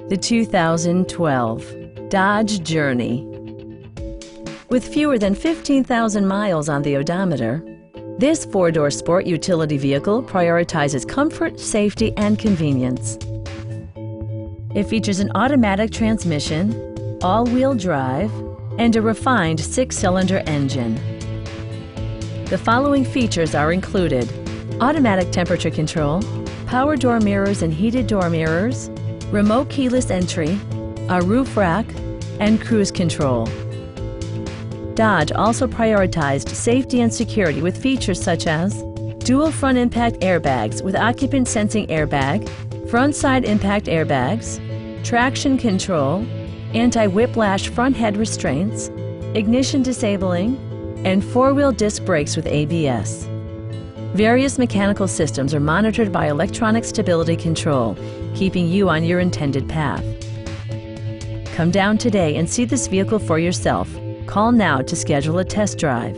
The 2012 Dodge Journey. With fewer than 15,000 miles on the odometer, this four-door sport utility vehicle prioritizes comfort, safety, and convenience. It features an automatic transmission, all-wheel drive, and a refined six-cylinder engine. The following features are included: automatic temperature control, power door mirrors and heated door mirrors, remote keyless entry, a roof rack, and cruise control. Dodge also prioritized safety and security with features such as dual front impact airbags with occupant sensing airbag, front side impact airbags, traction control, anti-whiplash front head restraints, ignition disabling, and four-wheel disc brakes with ABS. Various mechanical systems are monitored by electronic stability control, keeping you on your intended path. Come down today and see this vehicle for yourself. Call now to schedule a test drive.